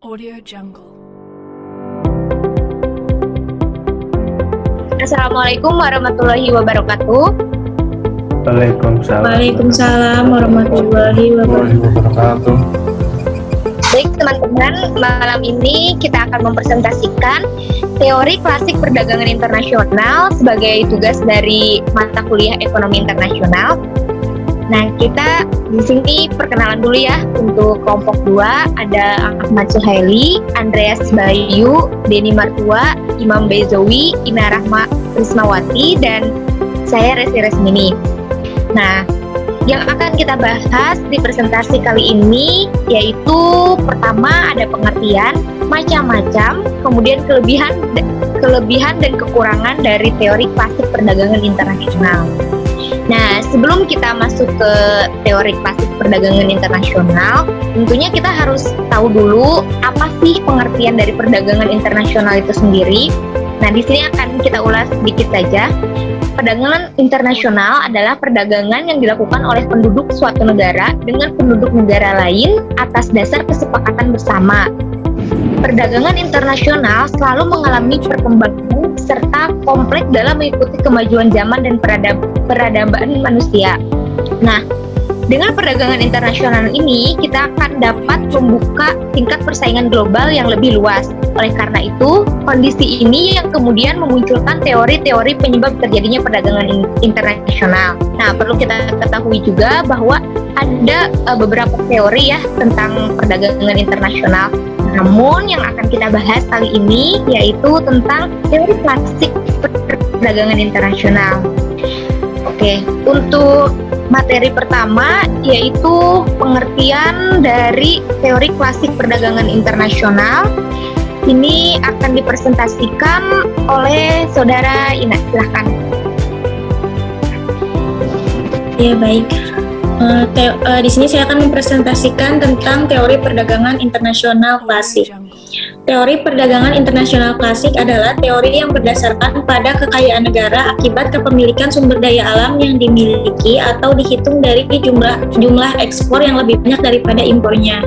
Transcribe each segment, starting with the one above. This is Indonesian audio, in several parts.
Audio Jungle. Assalamualaikum warahmatullahi wabarakatuh. Waalaikumsalam warahmatullahi wabarakatuh. Baik teman-teman, malam ini kita akan mempresentasikan teori klasik perdagangan internasional sebagai tugas dari mata kuliah ekonomi internasional. Nah, kita di sini perkenalan dulu ya. Untuk kelompok 2 ada Ahmad Suhaili, Andreas Bayu, Denny Martua, Imam Bezowi, Ina Rahma Rismawati, dan saya Resti Resmini. Nah, yang akan kita bahas di presentasi kali ini yaitu pertama ada pengertian, macam-macam, kemudian kelebihan dan kekurangan dari teori klasik perdagangan internasional. Nah, sebelum kita masuk ke teori klasik perdagangan internasional, tentunya kita harus tahu dulu apa sih pengertian dari perdagangan internasional itu sendiri. Nah, di sini akan kita ulas sedikit saja. Perdagangan internasional adalah perdagangan yang dilakukan oleh penduduk suatu negara dengan penduduk negara lain atas dasar kesepakatan bersama. Perdagangan internasional selalu mengalami perkembangan serta kompleks dalam mengikuti kemajuan zaman dan peradaban manusia. Nah, dengan perdagangan internasional ini, kita akan dapat membuka tingkat persaingan global yang lebih luas. Oleh karena itu, kondisi ini yang kemudian memunculkan teori-teori penyebab terjadinya perdagangan internasional. Nah, perlu kita ketahui juga bahwa ada beberapa teori ya tentang perdagangan internasional. Namun yang akan kita bahas kali ini yaitu tentang teori klasik perdagangan internasional. Oke, untuk materi pertama yaitu pengertian dari teori klasik perdagangan internasional. Ini akan dipresentasikan oleh Saudara Ina, silahkan. Ya, baik. Di sini saya akan mempresentasikan tentang teori perdagangan internasional klasik. Teori perdagangan internasional klasik adalah teori yang berdasarkan pada kekayaan negara akibat kepemilikan sumber daya alam yang dimiliki atau dihitung dari jumlah ekspor yang lebih banyak daripada impornya.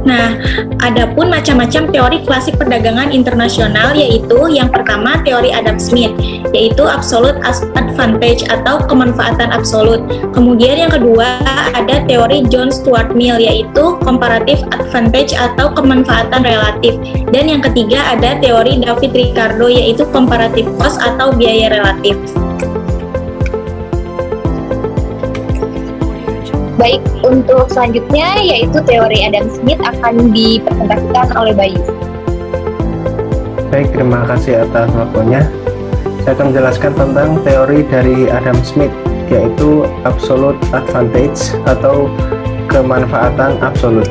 Nah, adapun macam-macam teori klasik perdagangan internasional yaitu yang pertama teori Adam Smith, yaitu absolute advantage atau kemanfaatan absolut. Kemudian yang kedua ada teori John Stuart Mill yaitu comparative advantage atau kemanfaatan relatif. Dan yang ketiga ada teori David Ricardo yaitu comparative cost atau biaya relatif. Baik, untuk selanjutnya yaitu teori Adam Smith akan dipresentasikan oleh Bayu. Baik, terima kasih atas waktunya. Saya akan menjelaskan tentang teori dari Adam Smith, yaitu absolute advantage atau kemanfaatan absolut.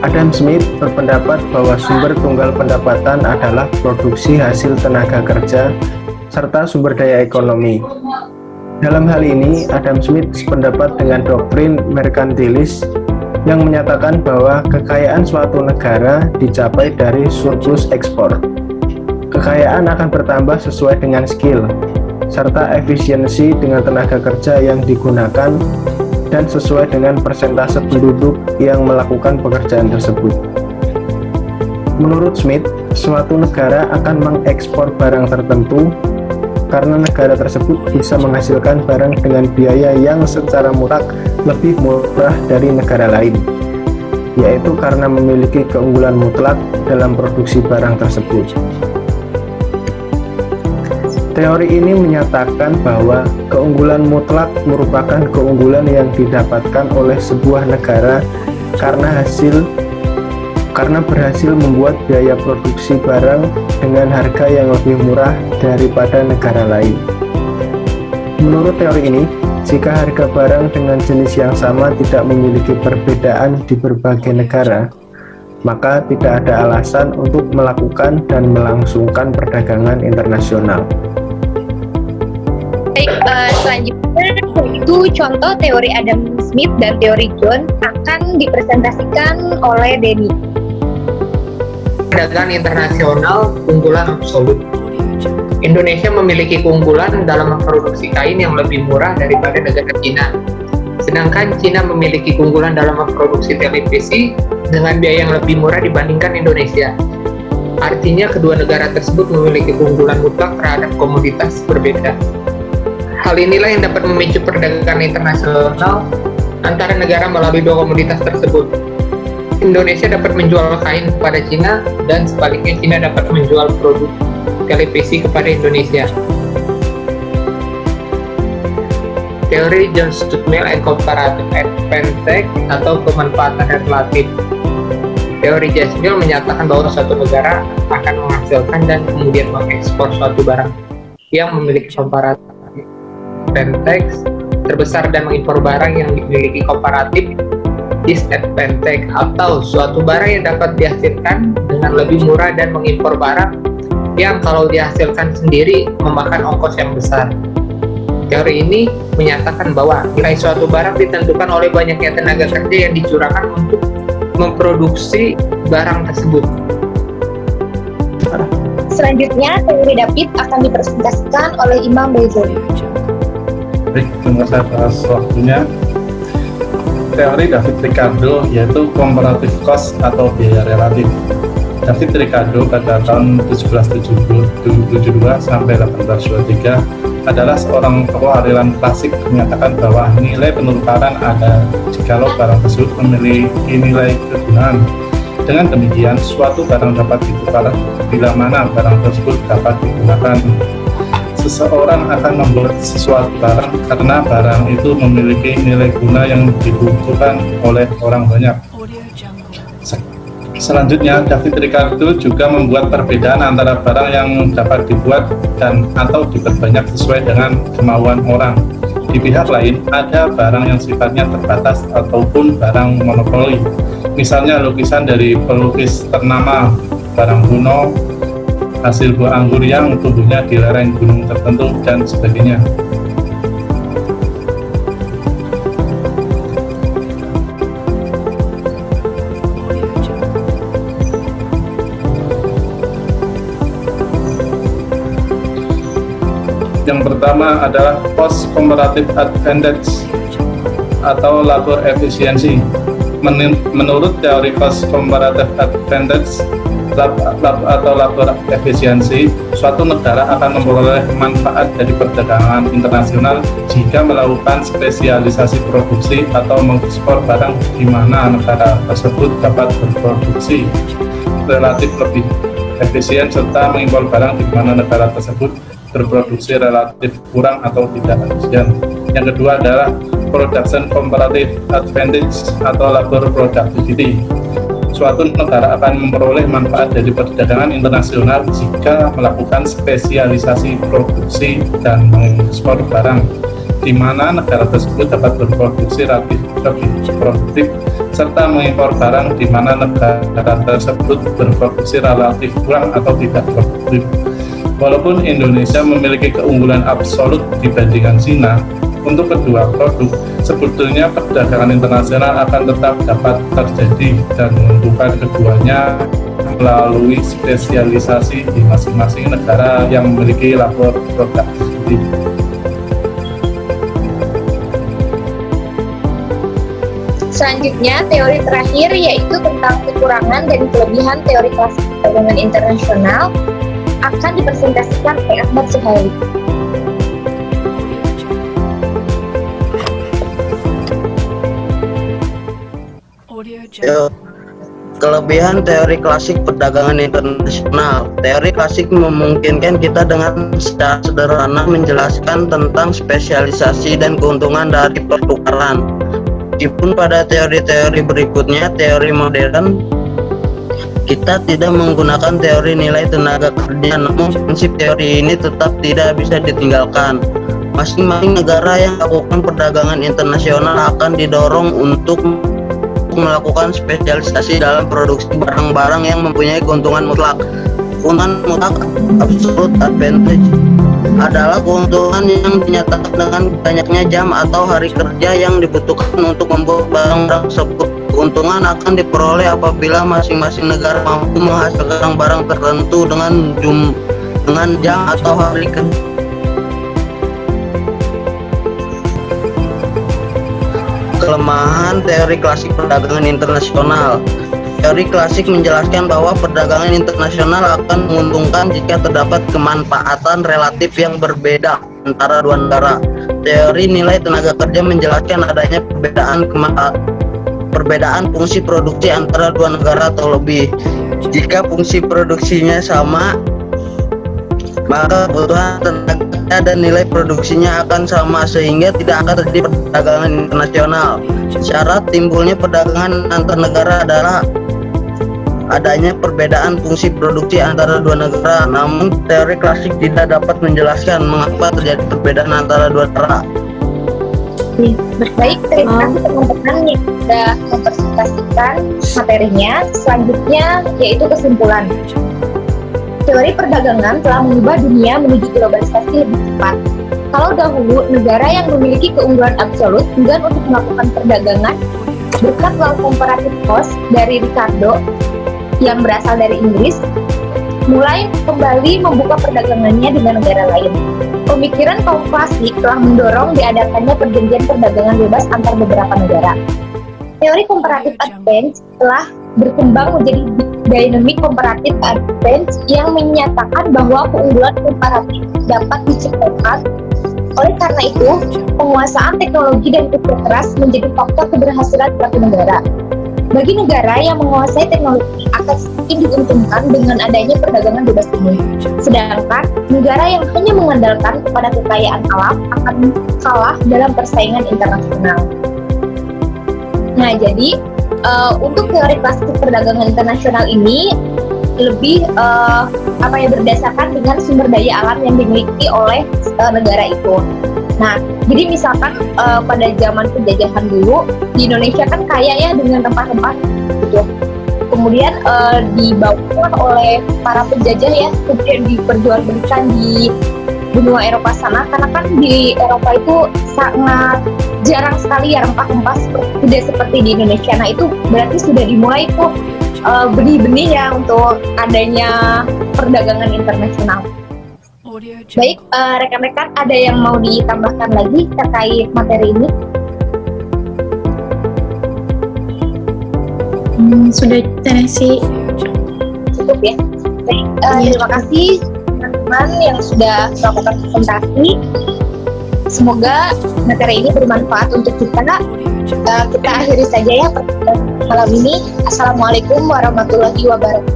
Adam Smith berpendapat bahwa sumber tunggal pendapatan adalah produksi hasil tenaga kerja serta sumber daya ekonomi. Dalam hal ini, Adam Smith sependapat dengan doktrin merkantilis yang menyatakan bahwa kekayaan suatu negara dicapai dari surplus ekspor. Kekayaan akan bertambah sesuai dengan skill, serta efisiensi dengan tenaga kerja yang digunakan dan sesuai dengan persentase penduduk yang melakukan pekerjaan tersebut. Menurut Smith, suatu negara akan mengekspor barang tertentu karena negara tersebut bisa menghasilkan barang dengan biaya yang secara mutlak lebih murah dari negara lain, yaitu karena memiliki keunggulan mutlak dalam produksi barang tersebut. Teori ini menyatakan bahwa keunggulan mutlak merupakan keunggulan yang didapatkan oleh sebuah negara karena berhasil membuat biaya produksi barang dengan harga yang lebih murah daripada negara lain. Menurut teori ini, jika harga barang dengan jenis yang sama tidak memiliki perbedaan di berbagai negara, maka tidak ada alasan untuk melakukan dan melangsungkan perdagangan internasional. Baik, selanjutnya itu contoh teori Adam Smith dan teori John akan dipresentasikan oleh Denny. Perdagangan internasional keunggulan absolut. Indonesia memiliki keunggulan dalam memproduksi kain yang lebih murah daripada negara Cina. Sedangkan Cina memiliki keunggulan dalam memproduksi televisi dengan biaya yang lebih murah dibandingkan Indonesia. Artinya kedua negara tersebut memiliki keunggulan mutlak terhadap komoditas berbeda. Hal inilah yang dapat memicu perdagangan internasional antara negara melalui dua komoditas tersebut. Indonesia dapat menjual kain kepada Cina dan sebaliknya Cina dapat menjual produk televisi kepada Indonesia. Teori John Stuart Mill and Comparative Advantage atau pemanfaatan relatif. Teori John Mill menyatakan bahwa suatu negara akan menghasilkan dan kemudian mengekspor suatu barang yang memiliki comparative advantage terbesar dan mengimpor barang yang memiliki comparative disadvantage, atau suatu barang yang dapat dihasilkan dengan lebih murah dan mengimpor barang yang kalau dihasilkan sendiri memakan ongkos yang besar. Teori ini menyatakan bahwa nilai suatu barang ditentukan oleh banyaknya tenaga kerja yang dicurahkan untuk memproduksi barang tersebut. Selanjutnya, teori David akan dipresentasikan oleh Imam Baizal. Baik, terima kasih atas waktunya. Teori David Ricardo yaitu comparative cost atau biaya relatif. David Ricardo pada tahun 1772 sampai 1823 adalah seorang tokoh aliran klasik, menyatakan bahwa nilai penukaran ada jikalau barang tersebut memiliki nilai kegunaan. Dengan demikian, suatu barang dapat ditukar bila mana barang tersebut dapat digunakan. Seseorang akan membuat sesuatu barang karena barang itu memiliki nilai guna yang dibutuhkan oleh orang banyak. Selanjutnya, David Ricardo juga membuat perbedaan antara barang yang dapat dibuat dan atau diperbanyak sesuai dengan kemauan orang. Di pihak lain, ada barang yang sifatnya terbatas ataupun barang monopoli. Misalnya lukisan dari pelukis ternama, barang kuno, hasil buah anggur yang tumbuhnya di lereng gunung tertentu, dan sebagainya. Yang pertama adalah cost comparative advantage atau labor efisiensi. Menurut teori cost comparative advantage atau labor efisiensi, suatu negara akan memperoleh manfaat dari perdagangan internasional jika melakukan spesialisasi produksi atau mengekspor barang di mana negara tersebut dapat berproduksi relatif lebih efisien, serta mengimpor barang di mana negara tersebut berproduksi relatif kurang atau tidak efisien. Yang kedua adalah production comparative advantage atau labor productivity. Suatu negara akan memperoleh manfaat dari perdagangan internasional jika melakukan spesialisasi produksi dan mengekspor barang di mana negara tersebut dapat berproduksi relatif lebih produktif, serta mengimpor barang di mana negara tersebut berproduksi relatif kurang atau tidak produktif. Walaupun Indonesia memiliki keunggulan absolut dibandingkan Cina, untuk kedua produk, sebetulnya perdagangan internasional akan tetap dapat terjadi dan menentukan keduanya melalui spesialisasi di masing-masing negara yang memiliki labor productivity. Selanjutnya, teori terakhir yaitu tentang kekurangan dan kelebihan teori klasik perdagangan internasional akan dipresentasikan oleh Ahmad Suhaili. Kelebihan teori klasik perdagangan internasional. Teori klasik memungkinkan kita dengan secara sederhana menjelaskan tentang spesialisasi dan keuntungan dari pertukaran. Meskipun pada teori-teori berikutnya, teori modern, kita tidak menggunakan teori nilai tenaga kerja, namun prinsip teori ini tetap tidak bisa ditinggalkan. Masing-masing negara yang melakukan perdagangan internasional akan didorong untuk melakukan spesialisasi dalam produksi barang-barang yang mempunyai keuntungan mutlak. Keuntungan mutlak absolute advantage adalah keuntungan yang dinyatakan dengan banyaknya jam atau hari kerja yang dibutuhkan untuk membuat barang tersebut. Keuntungan akan diperoleh apabila masing-masing negara mampu menghasilkan barang tertentu dengan jam atau hari kerja. Kelemahan teori klasik perdagangan internasional. Teori klasik menjelaskan bahwa perdagangan internasional akan menguntungkan jika terdapat kemanfaatan relatif yang berbeda antara dua negara. Teori nilai tenaga kerja menjelaskan adanya perbedaan fungsi produksi antara dua negara atau lebih. Jika fungsi produksinya sama, maka kebutuhan tenaga kerja dan nilai produksinya akan sama sehingga tidak akan terjadi perdagangan internasional. Syarat timbulnya perdagangan antar negara adalah adanya perbedaan fungsi produksi antara dua negara. Namun teori klasik tidak dapat menjelaskan mengapa terjadi perbedaan antara dua negara. Baik, terima kasih teman-teman yang sudah mempresentasikan materinya. Selanjutnya yaitu kesimpulan. Teori perdagangan telah mengubah dunia menuju globalisasi lebih cepat. Kalau dahulu negara yang memiliki keunggulan absolut enggan untuk melakukan perdagangan, berkat law comparative cost dari Ricardo yang berasal dari Inggris, mulai kembali membuka perdagangannya dengan negara lain. Pemikiran kaum klasik telah mendorong diadakannya perjanjian perdagangan bebas antar beberapa negara. Teori comparative advantage telah berkembang menjadi dynamic comparative advantage yang menyatakan bahwa keunggulan komparatif dapat diciptakan. Oleh karena itu, penguasaan teknologi dan kerja keras menjadi faktor keberhasilan suatu negara. Bagi negara yang menguasai teknologi akan semakin diuntungkan dengan adanya perdagangan bebas ini. Sedangkan negara yang hanya mengandalkan kepada kekayaan alam akan kalah dalam persaingan internasional. Nah, jadi untuk teori klasik perdagangan internasional ini lebih berdasarkan dengan sumber daya alam yang dimiliki oleh negara itu. Nah, jadi misalkan pada zaman penjajahan dulu di Indonesia kan kaya ya dengan rempah-rempah gitu. Kemudian dibawa oleh para penjajah ya, kemudian diperjualbelikan di benua Eropa sana, karena kan di Eropa itu sangat jarang sekali ya rempah-rempah tidak seperti di Indonesia. Nah, itu berarti sudah dimulai tuh benih-benih ya untuk adanya perdagangan internasional. Baik, rekan-rekan ada yang mau ditambahkan lagi terkait materi ini? Sudah sih. Cukup ya. Baik, terima kasih teman-teman yang sudah melakukan presentasi. Semoga materi ini bermanfaat untuk kita. Kita akhiri saja ya pertemuan malam ini. Assalamualaikum warahmatullahi wabarakatuh.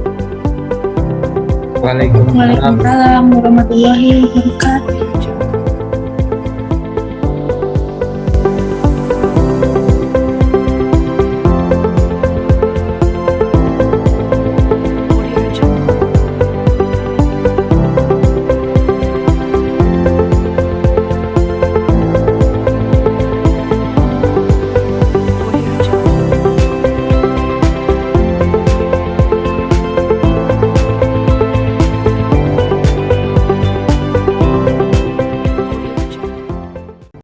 Waalaikumsalam. Waalaikumsalam warahmatullahi wabarakatuh.